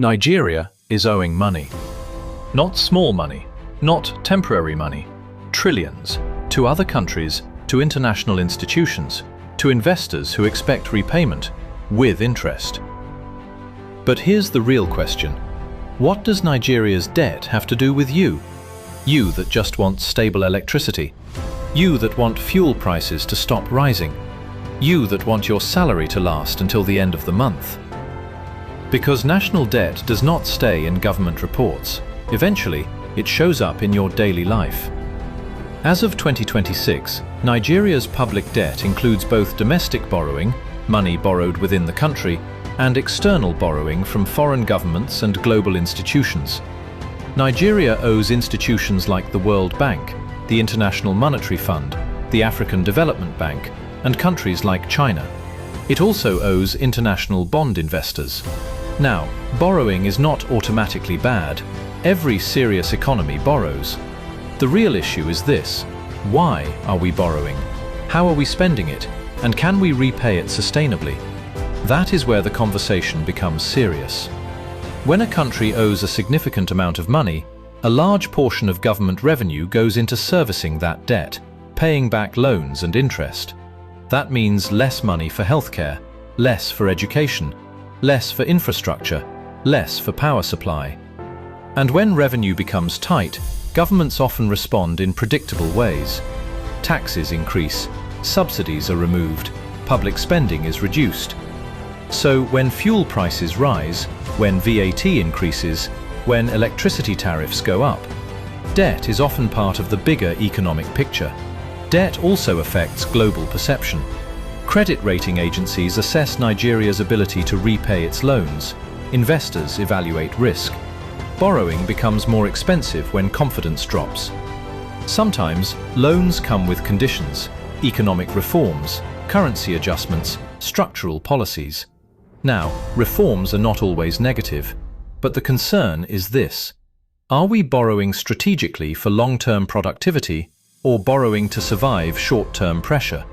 Nigeria is owing money. Not small money, not temporary money, trillions, to other countries, to international institutions, to investors who expect repayment, with interest. But here's the real question. What does Nigeria's debt have to do with you? You that just want stable electricity. You that want fuel prices to stop rising. You that want your salary to last until the end of the month. Because national debt does not stay in government reports. Eventually, it shows up in your daily life. As of 2026, Nigeria's public debt includes both domestic borrowing, money borrowed within the country, and external borrowing from foreign governments and global institutions. Nigeria owes institutions like the World Bank, the International Monetary Fund, the African Development Bank, and countries like China. It also owes international bond investors. Now, borrowing is not automatically bad. Every serious economy borrows. The real issue is this: why are we borrowing? How are we spending it? And can we repay it sustainably? That is where the conversation becomes serious. When a country owes a significant amount of money, a large portion of government revenue goes into servicing that debt, paying back loans and interest. That means less money for healthcare, less for education, less for infrastructure, less for power supply. And when revenue becomes tight, governments often respond in predictable ways. Taxes increase, subsidies are removed, public spending is reduced. So when fuel prices rise, when VAT increases, when electricity tariffs go up, debt is often part of the bigger economic picture. Debt also affects global perception. Credit rating agencies assess Nigeria's ability to repay its loans. Investors evaluate risk. Borrowing becomes more expensive when confidence drops. Sometimes, loans come with conditions: economic reforms, currency adjustments, structural policies. Now, reforms are not always negative, but the concern is this: are we borrowing strategically for long-term productivity or borrowing to survive short-term pressure?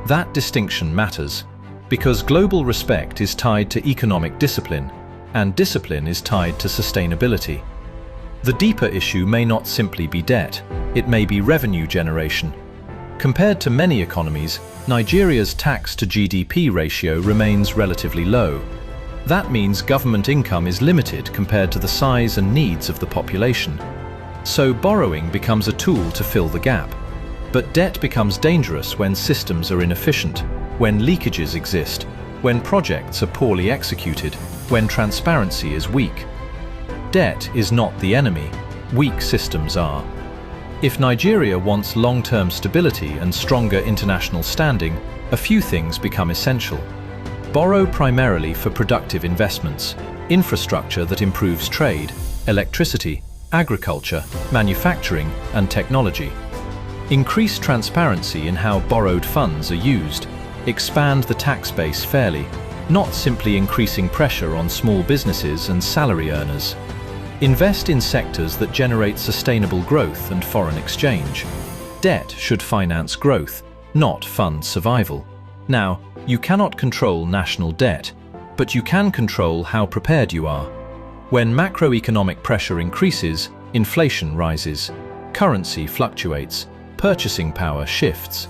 That distinction matters, because global respect is tied to economic discipline, and discipline is tied to sustainability. The deeper issue may not simply be debt, it may be revenue generation. Compared to many economies, Nigeria's tax to GDP ratio remains relatively low. That means government income is limited compared to the size and needs of the population. So borrowing becomes a tool to fill the gap. But debt becomes dangerous when systems are inefficient, when leakages exist, when projects are poorly executed, when transparency is weak. Debt is not the enemy, weak systems are. If Nigeria wants long-term stability and stronger international standing, a few things become essential. Borrow primarily for productive investments, infrastructure that improves trade, electricity, agriculture, manufacturing, and technology. Increase transparency in how borrowed funds are used. Expand the tax base fairly, not simply increasing pressure on small businesses and salary earners. Invest in sectors that generate sustainable growth and foreign exchange. Debt should finance growth, not fund survival. Now, you cannot control national debt, but you can control how prepared you are. When macroeconomic pressure increases, inflation rises, currency fluctuates, purchasing power shifts.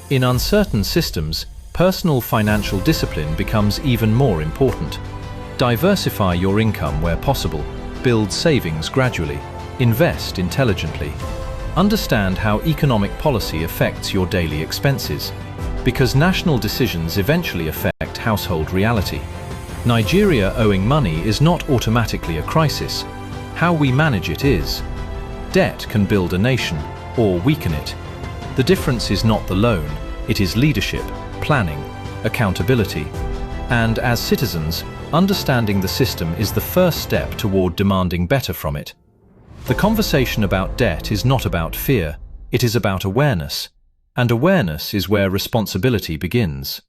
In uncertain systems, personal financial discipline becomes even more important. Diversify your income where possible, build savings gradually, invest intelligently. Understand how economic policy affects your daily expenses, because national decisions eventually affect household reality. Nigeria owing money is not automatically a crisis. How we manage it is. Debt can build a nation or weaken it. The difference is not the loan, it is leadership, planning, accountability. And as citizens, understanding the system is the first step toward demanding better from it. The conversation about debt is not about fear, it is about awareness. And awareness is where responsibility begins.